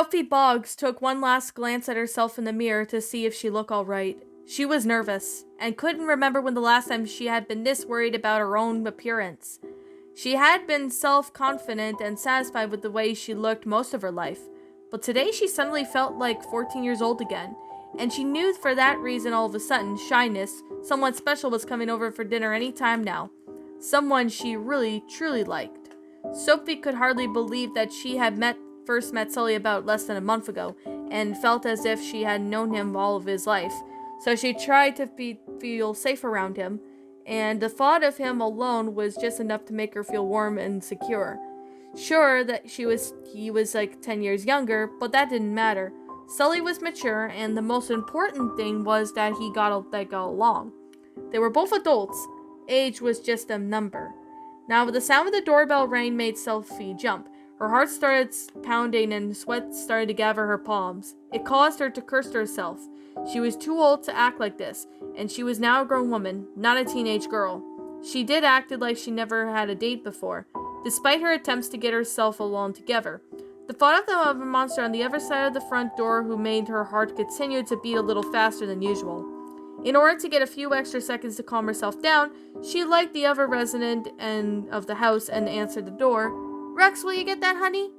Sophie Boggs took one last glance at herself in the mirror to see if she looked all right. She was nervous, and couldn't remember when the last time she had been this worried about her own appearance. She had been self-confident and satisfied with the way she looked most of her life, but today she suddenly felt like 14 years old again, and she knew for that reason all of a sudden, shyness, someone special was coming over for dinner any time now. Someone she really, truly liked. Sophie could hardly believe that she had first met Sully about less than a month ago, and felt as if she had known him all of his life. So she tried to feel safe around him, and the thought of him alone was just enough to make her feel warm and secure. Sure that he was like 10 years younger, but that didn't matter. Sully was mature, and the most important thing was that they got along. They were both adults. Age was just a number. Now, with the sound of the doorbell ring made Sophie jump. Her heart started pounding and sweat started to gather her palms. It caused her to curse herself. She was too old to act like this, and she was now a grown woman, not a teenage girl. She did acted like she never had a date before, despite her attempts to get herself alone together. The thought of the monster on the other side of the front door who made her heart continue to beat a little faster than usual. In order to get a few extra seconds to calm herself down, she liked the other resident of the house and answered the door. "Rex, will you get that, honey?"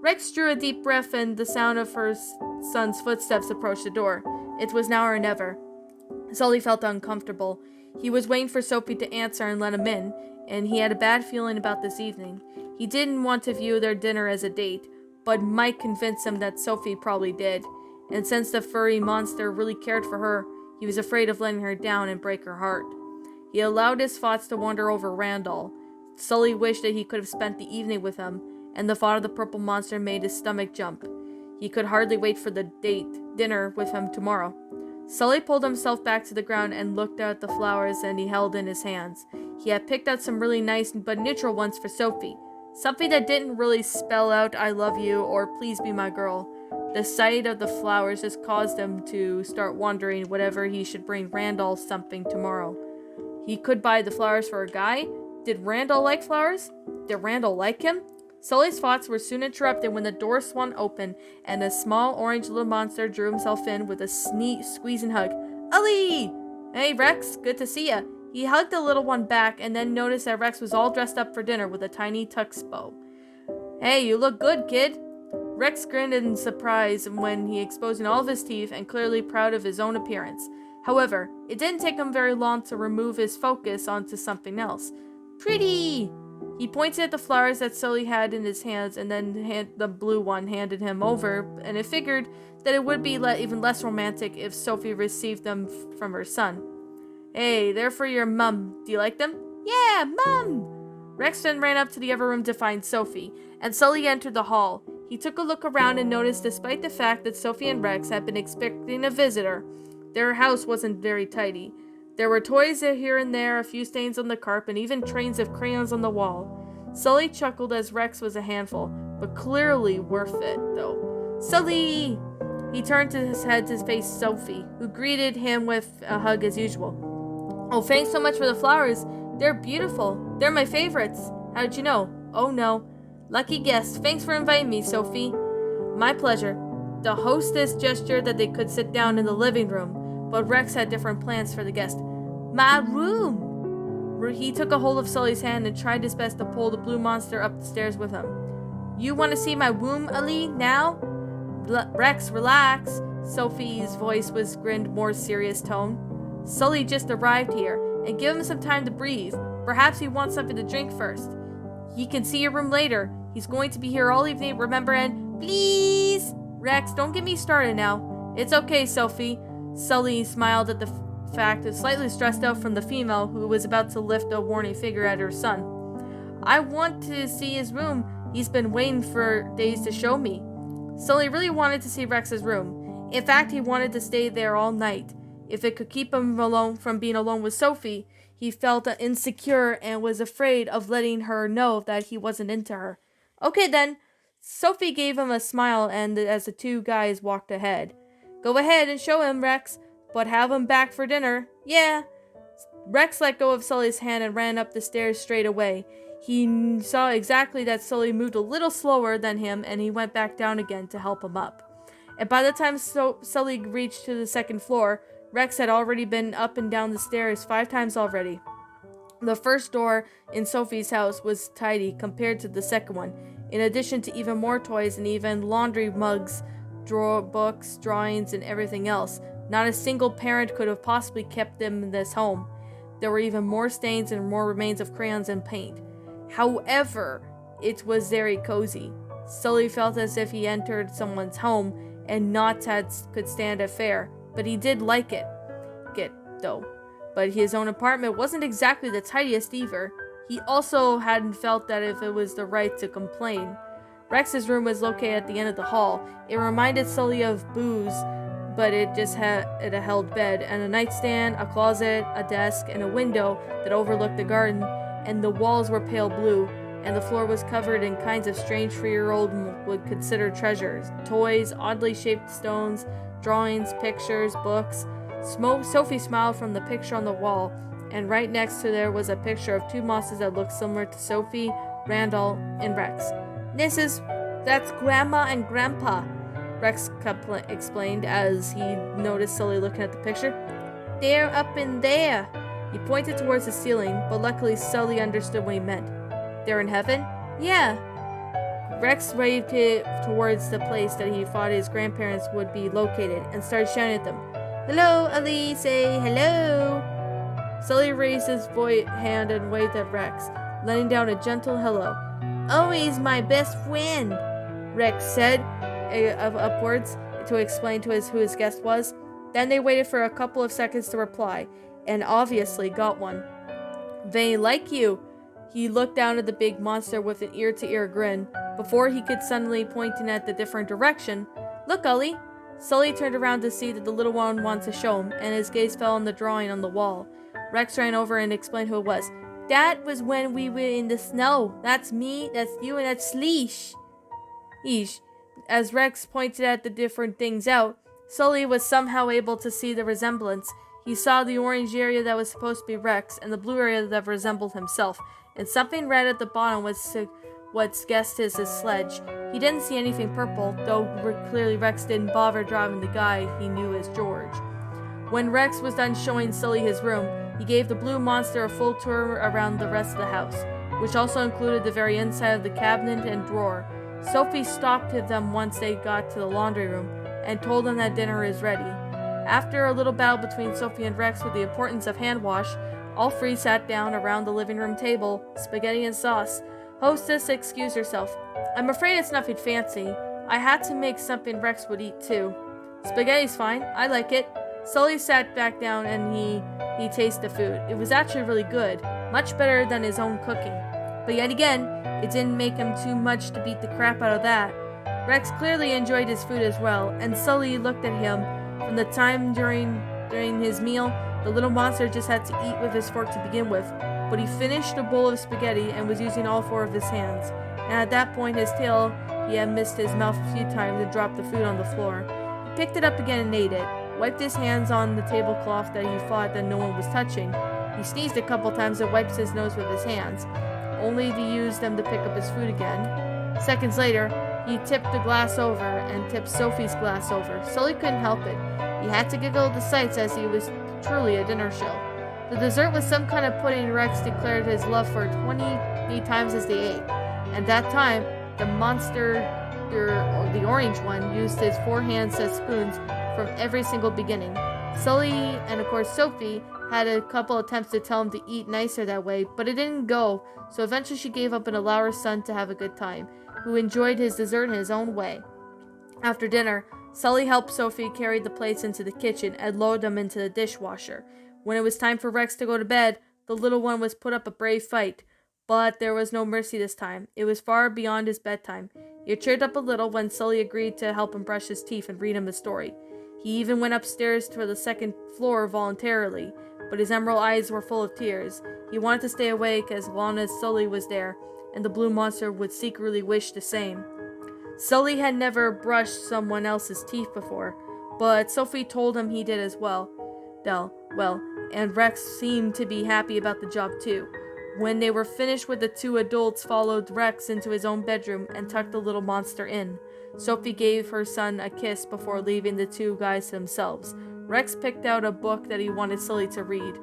Rex drew a deep breath, and the sound of her son's footsteps approached the door. It was now or never. Sully felt uncomfortable. He was waiting for Sophie to answer and let him in, and he had a bad feeling about this evening. He didn't want to view their dinner as a date, but Mike convinced him that Sophie probably did, and since the furry monster really cared for her, he was afraid of letting her down and break her heart. He allowed his thoughts to wander over Randall. Sully wished that he could have spent the evening with him, and the thought of the purple monster made his stomach jump. He could hardly wait for the dinner with him tomorrow. Sully pulled himself back to the ground and looked at the flowers and he held in his hands. He had picked out some really nice but neutral ones for Sophie. Something that didn't really spell out "I love you" or "please be my girl." The sight of the flowers just caused him to start wondering whether he should bring Randall something tomorrow. He could buy the flowers for a guy. Did Randall like flowers? Did Randall like him? Sully's thoughts were soon interrupted when the door swung open and a small orange little monster drew himself in with a squeezing hug. "Ali!" "Hey Rex, good to see ya." He hugged the little one back and then noticed that Rex was all dressed up for dinner with a tiny tux bow. "Hey, you look good, kid." Rex grinned in surprise when he exposed all of his teeth and clearly proud of his own appearance. However, it didn't take him very long to remove his focus onto something else. "Pretty!" He pointed at the flowers that Sully had in his hands and then the blue one handed him over, and it figured that it would be even less romantic if Sophie received them from her son. "Hey, they're for your mum. Do you like them?" "Yeah, Mum!" Rex then ran up to the other room to find Sophie, and Sully entered the hall. He took a look around and noticed despite the fact that Sophie and Rex had been expecting a visitor, their house wasn't very tidy. There were toys here and there, a few stains on the carpet, and even trains of crayons on the wall. Sully chuckled as Rex was a handful, but clearly worth it, though. "Sully!" He turned his head to face Sophie, who greeted him with a hug as usual. "Oh, thanks so much for the flowers. They're beautiful. They're my favorites. How did you know?" "Oh, no. Lucky guess. Thanks for inviting me, Sophie." "My pleasure." The hostess gestured that they could sit down in the living room, but Rex had different plans for the guest. "My room!" He took a hold of Sully's hand and tried his best to pull the blue monster up the stairs with him. "You want to see my room, Ali, now?" "Rex, relax." Sophie's voice was grinned more serious tone. "Sully just arrived here, and give him some time to breathe. Perhaps he wants something to drink first. He can see your room later. He's going to be here all evening, remember, and please!" "Rex, don't get me started now." "It's okay, Sophie." Sully smiled at the fact that slightly stressed out from the female who was about to lift a warning finger at her son. "I want to see his room. He's been waiting for days to show me." Sully really wanted to see Rex's room. In fact, he wanted to stay there all night. If it could keep him alone from being alone with Sophie, he felt insecure and was afraid of letting her know that he wasn't into her. "Okay then." Sophie gave him a smile and as the two guys walked ahead. "Go ahead and show him, Rex, but have him back for dinner." "Yeah." Rex let go of Sully's hand and ran up the stairs straight away. He saw exactly that Sully moved a little slower than him, and he went back down again to help him up. And by the time Sully reached to the second floor, Rex had already been up and down the stairs 5 times already. The first door in Sophie's house was tidy compared to the second one, in addition to even more toys and even laundry mugs, books, drawings, and everything else. Not a single parent could have possibly kept them in this home. There were even more stains and more remains of crayons and paint. However, it was very cozy. Sully felt as if he entered someone's home and not could stand a fair, but he did like it though. But his own apartment wasn't exactly the tidiest either. He also hadn't felt that if it was the right to complain. Rex's room was located at the end of the hall. It reminded Sully of Boo's, but it had a held bed and a nightstand, a closet, a desk, and a window that overlooked the garden, and the walls were pale blue, and the floor was covered in kinds of strange 3-year-old would consider treasures, toys, oddly shaped stones, drawings, pictures, books. Sophie smiled from the picture on the wall, and right next to there was a picture of 2 monsters that looked similar to Sophie, Randall, and Rex. That's Grandma and Grandpa, Rex explained as he noticed Sully looking at the picture. They're up in there. He pointed towards the ceiling, but luckily Sully understood what he meant. They're in heaven? Yeah. Rex waved towards the place that he thought his grandparents would be located and started shouting at them. Hello, Ali, say hello. Sully raised his hand and waved at Rex, letting down a gentle hello. Oh, he's my best friend, Rex said upwards to explain to who his guest was. Then they waited for a couple of seconds to reply, and obviously got one. They like you. He looked down at the big monster with an ear-to-ear grin, before he could suddenly pointing at the different direction. Look, Ollie. Sully turned around to see that the little one wanted to show him, and his gaze fell on the drawing on the wall. Rex ran over and explained who it was. That was when we were in the snow. That's me, that's you, and that's Leash. As Rex pointed at the different things out, Sully was somehow able to see the resemblance. He saw the orange area that was supposed to be Rex, and the blue area that resembled himself, and something red at the bottom was what's guessed as his sledge. He didn't see anything purple, though clearly Rex didn't bother driving the guy he knew as George. When Rex was done showing Sully his room, he gave the blue monster a full tour around the rest of the house, which also included the very inside of the cabinet and drawer. Sophie stopped them once they got to the laundry room, and told them that dinner is ready. After a little battle between Sophie and Rex with the importance of hand wash, all 3 sat down around the living room table, spaghetti and sauce. Hostess excused herself. I'm afraid it's nothing fancy. I had to make something Rex would eat too. Spaghetti's fine. I like it. Sully sat back down and he tasted the food. It was actually really good. Much better than his own cooking. But yet again, it didn't make him too much to beat the crap out of that. Rex clearly enjoyed his food as well, and Sully looked at him. From the time during his meal, the little monster just had to eat with his fork to begin with. But he finished a bowl of spaghetti and was using all 4 of his hands. And at that point, he had missed his mouth a few times and dropped the food on the floor. He picked it up again and ate it, wiped his hands on the tablecloth that he thought that no one was touching. He sneezed a couple times and wiped his nose with his hands, only to use them to pick up his food again. Seconds later, he tipped the glass over and tipped Sophie's glass over. Sully couldn't help it. He had to giggle at the sights as he was truly a dinner show. The dessert was some kind of pudding Rex declared his love for 28 times as they ate. At that time, the monster, or the orange one, used his 4 hands as spoons from every single beginning. Sully and of course Sophie had a couple attempts to tell him to eat nicer that way, but it didn't go, so eventually she gave up and allowed her son to have a good time, who enjoyed his dessert in his own way. After dinner, Sully helped Sophie carry the plates into the kitchen and load them into the dishwasher. When it was time for Rex to go to bed, the little one was put up a brave fight, but there was no mercy this time. It was far beyond his bedtime. He cheered up a little when Sully agreed to help him brush his teeth and read him a story. He even went upstairs to the 2nd floor voluntarily, but his emerald eyes were full of tears. He wanted to stay awake as long as Sully was there, and the blue monster would secretly wish the same. Sully had never brushed someone else's teeth before, but Sophie told him he did as well. And Rex seemed to be happy about the job too. When they were finished with the two adults followed Rex into his own bedroom and tucked the little monster in. Sophie gave her son a kiss before leaving the two guys to themselves. Rex picked out a book that he wanted Sully to read,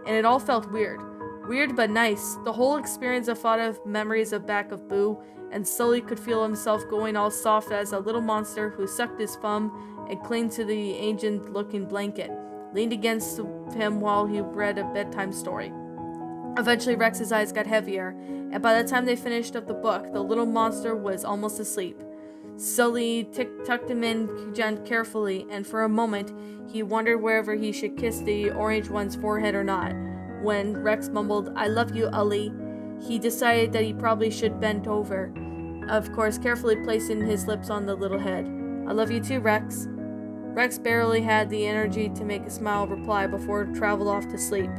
and it all felt weird. Weird but nice. The whole experience of thought of memories of back of Boo, and Sully could feel himself going all soft as a little monster who sucked his thumb and clung to the ancient-looking blanket, leaned against him while he read a bedtime story. Eventually, Rex's eyes got heavier, and by the time they finished up the book, the little monster was almost asleep. Sully tucked him in carefully, and for a moment, he wondered whether he should kiss the orange one's forehead or not. When Rex mumbled, "I love you, Ully," he decided that he probably should bend over, of course carefully placing his lips on the little head. "I love you too, Rex." Rex barely had the energy to make a smile reply before it traveled off to sleep.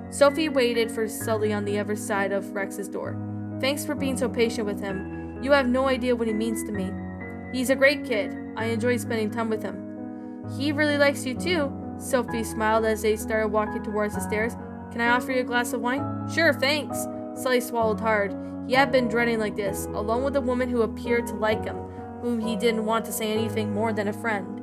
Sophie waited for Sully on the other side of Rex's door. "Thanks for being so patient with him. You have no idea what he means to me. He's a great kid. I enjoy spending time with him." "He really likes you too," Sophie smiled as they started walking towards the stairs. "Can I offer you a glass of wine?" "Sure, thanks." Sully swallowed hard. He had been dreading like this, alone with a woman who appeared to like him, whom he didn't want to say anything more than a friend.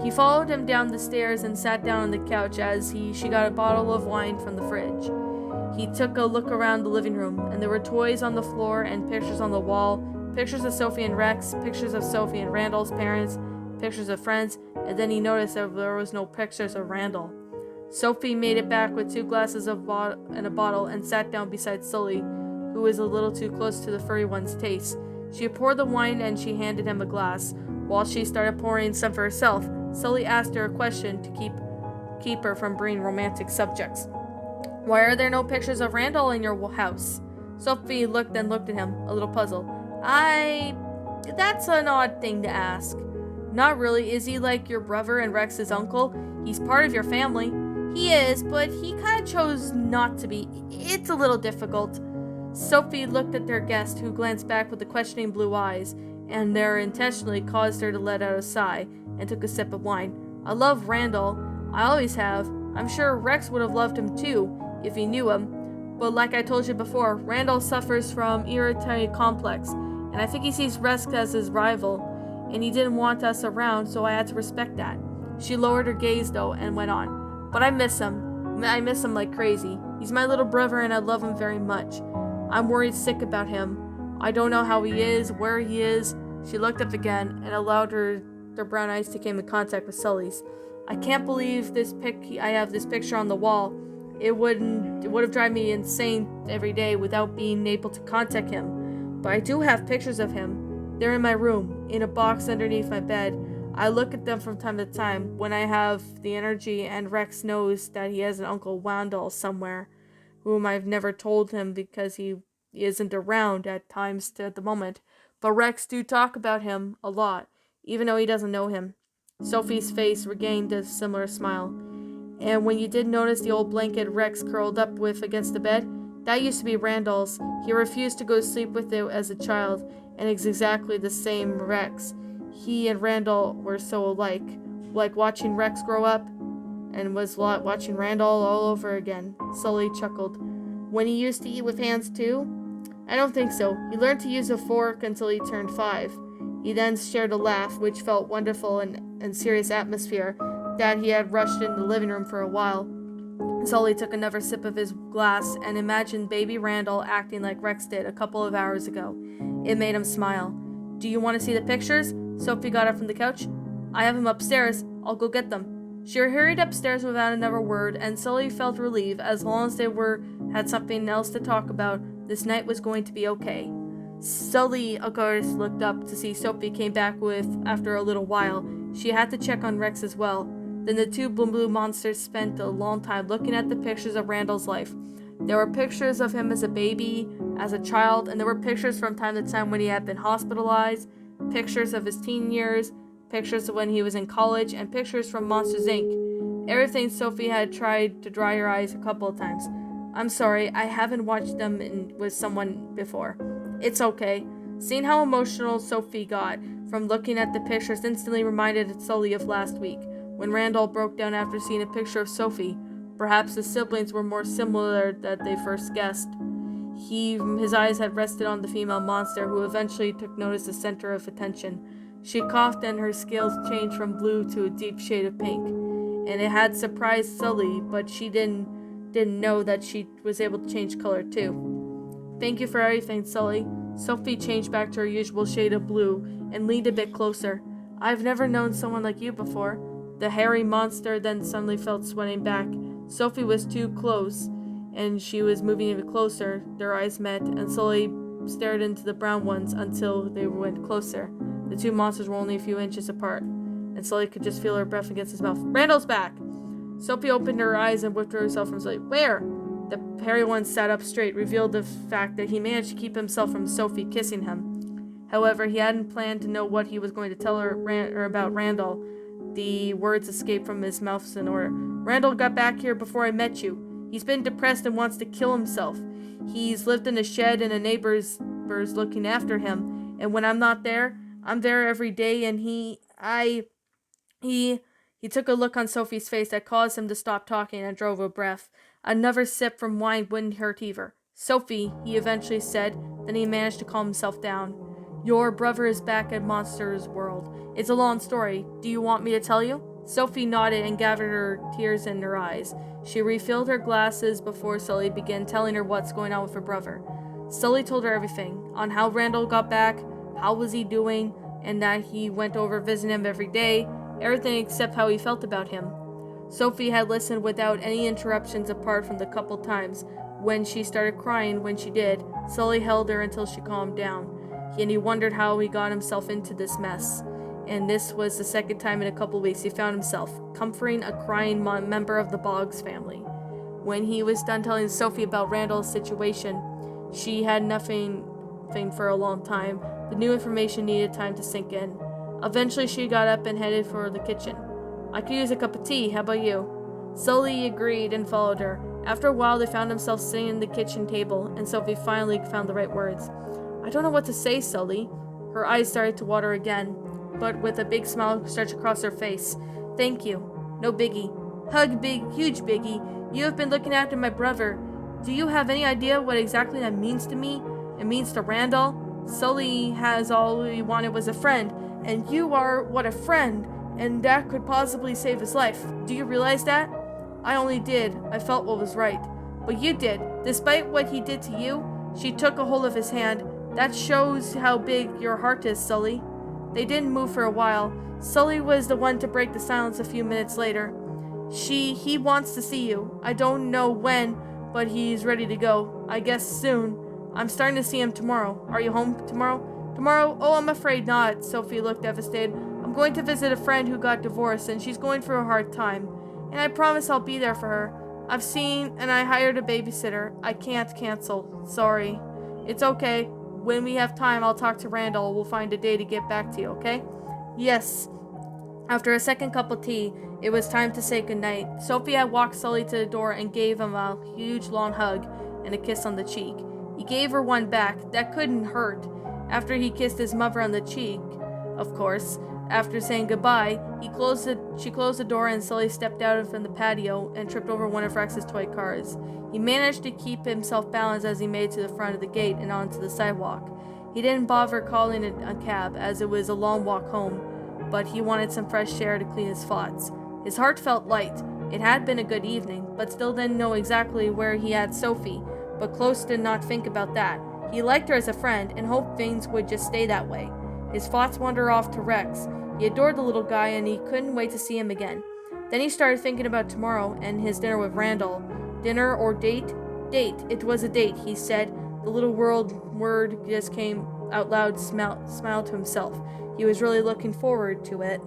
He followed him down the stairs and sat down on the couch as she got a bottle of wine from the fridge. He took a look around the living room, and there were toys on the floor and pictures on the wall, pictures of Sophie and Rex, pictures of Sophie and Randall's parents, pictures of friends, and then he noticed that there was no pictures of Randall. Sophie made it back with 2 glasses and a bottle and sat down beside Sully, who was a little too close to the furry one's taste. She poured the wine and she handed him a glass. While she started pouring some for herself, Sully asked her a question to keep her from bringing romantic subjects. "Why are there no pictures of Randall in your house?" Sophie looked at him, a little puzzled. That's an odd thing to ask." "Not really. Is he like your brother and Rex's uncle? He's part of your family." "He is, but he kind of chose not to be. It's a little difficult." Sophie looked at their guest, who glanced back with the questioning blue eyes, and there intentionally caused her to let out a sigh, and took a sip of wine. "I love Randall. I always have. I'm sure Rex would have loved him too, if he knew him. But like I told you before, Randall suffers from irritability complex, and I think he sees Rex as his rival, and he didn't want us around, so I had to respect that." She lowered her gaze, though, and went on. "But I miss him. I miss him like crazy. He's my little brother, and I love him very much. I'm worried sick about him. I don't know how he is, where he is." She looked up again, and allowed their brown eyes to come in contact with Sully's. "I can't believe I have this picture on the wall. It would have driven me insane every day without being able to contact him. But I do have pictures of him. They're in my room, in a box underneath my bed. I look at them from time to time when I have the energy, and Rex knows that he has an Uncle Wandel somewhere, whom I've never told him because he isn't around at times at the moment. But Rex do talk about him a lot, even though he doesn't know him." Sophie's face regained a similar smile. "And when you did notice the old blanket Rex curled up with against the bed, that used to be Randall's. He refused to go to sleep with it as a child, and it's exactly the same Rex. He and Randall were so alike, like watching Rex grow up, and was watching Randall all over again." Sully chuckled. "When he used to eat with hands too?" "I don't think so. He learned to use a fork until he turned 5. He then shared a laugh, which felt wonderful and serious atmosphere, that he had rushed in the living room for a while." Sully took another sip of his glass and imagined baby Randall acting like Rex did a couple of hours ago. It made him smile. "Do you want to see the pictures?" Sophie got up from the couch. "I have them upstairs. I'll go get them." She hurried upstairs without another word, and Sully felt relieved. As long as they had something else to talk about, this night was going to be okay. Sully, of course, looked up to see Sophie came back with after a little while. She had to check on Rex as well. Then the two blue monsters spent a long time looking at the pictures of Randall's life. There were pictures of him as a baby, as a child, and there were pictures from time to time when he had been hospitalized, pictures of his teen years, pictures of when he was in college, and pictures from Monsters, Inc. Everything. Sophie had tried to dry her eyes a couple of times. "I'm sorry, I haven't watched them with someone before." "It's okay." Seeing how emotional Sophie got from looking at the pictures instantly reminded Sully of last week, when Randall broke down after seeing a picture of Sophie. Perhaps the siblings were more similar than they first guessed. His eyes had rested on the female monster, who eventually took notice the center of attention. She coughed and her scales changed from blue to a deep shade of pink, and it had surprised Sully, but she didn't know that she was able to change color too. Thank you for everything, Sully. Sophie changed back to her usual shade of blue and leaned a bit closer. I've never known someone like you before. The hairy monster then suddenly felt sweating back. Sophie was too close, and she was moving even closer. Their eyes met, and Sully stared into the brown ones until they went closer. The two monsters were only a few inches apart, and Sully could just feel her breath against his mouth. Randall's back! Sophie opened her eyes and withdrew herself from Sully. Where? The hairy one sat up straight, revealed the fact that he managed to keep himself from Sophie kissing him. However, he hadn't planned to know what he was going to tell her about Randall. The words escaped from his mouth in order. Randall got back here before I met you. He's been depressed and wants to kill himself. He's lived in a shed and a neighbor's looking after him. And when I'm not there, I'm there every day, and he took a look on Sophie's face that caused him to stop talking and drove a breath. Another sip from wine wouldn't hurt either. Sophie, he eventually said, then he managed to calm himself down. Your brother is back at Monster's World. It's a long story. Do you want me to tell you? Sophie nodded and gathered her tears in her eyes. She refilled her glasses before Sully began telling her what's going on with her brother. Sully told her everything, on how Randall got back, how was he doing, and that he went over visiting him every day, everything except how he felt about him. Sophie had listened without any interruptions apart from the couple times when she started crying. When she did, Sully held her until she calmed down, and he wondered how he got himself into this mess. And this was the second time in a couple weeks he found himself comforting a crying member of the Boggs family. When he was done telling Sophie about Randall's situation, she had nothing for a long time. The new information needed time to sink in. Eventually she got up and headed for the kitchen. I could use a cup of tea, how about you? Sully agreed and followed her. After a while they found themselves sitting at the kitchen table, and Sophie finally found the right words. I don't know what to say, Sully. Her eyes started to water again, but with a big smile stretched across her face. Thank you. No biggie. Hug big, huge biggie. You have been looking after my brother. Do you have any idea what exactly that means to me? It means to Randall. Sully has all he wanted was a friend, and you are what a friend, and that could possibly save his life. Do you realize that? I only did. I felt what was right. But you did. Despite what he did to you, she took a hold of his hand. That shows how big your heart is, Sully. They didn't move for a while. Sully was the one to break the silence a few minutes later. He wants to see you. I don't know when, but he's ready to go. I guess soon. I'm starting to see him tomorrow. Are you home tomorrow? Tomorrow? Oh, I'm afraid not. Sophie looked devastated. I'm going to visit a friend who got divorced, and she's going through a hard time. And I promise I'll be there for her. I've seen, and I hired a babysitter. I can't cancel. Sorry. It's okay. When we have time, I'll talk to Randall. We'll find a day to get back to you, okay? Yes. After a second cup of tea, it was time to say goodnight. Sophie had walked Sully to the door and gave him a huge long hug and a kiss on the cheek. He gave her one back. That couldn't hurt. After he kissed his mother on the cheek, of course. After saying goodbye, she closed the door, and Sully stepped out from the patio and tripped over one of Rex's toy cars. He managed to keep himself balanced as he made to the front of the gate and onto the sidewalk. He didn't bother calling it a cab, as it was a long walk home, but he wanted some fresh air to clean his thoughts. His heart felt light. It had been a good evening, but still didn't know exactly where he had Sophie, but Close did not think about that. He liked her as a friend and hoped things would just stay that way. His thoughts wandered off to Rex. He adored the little guy, and he couldn't wait to see him again. Then he started thinking about tomorrow and his dinner with Randall. Dinner or date? Date. It was a date, he said. The little word just came out loud, smiled to himself. He was really looking forward to it.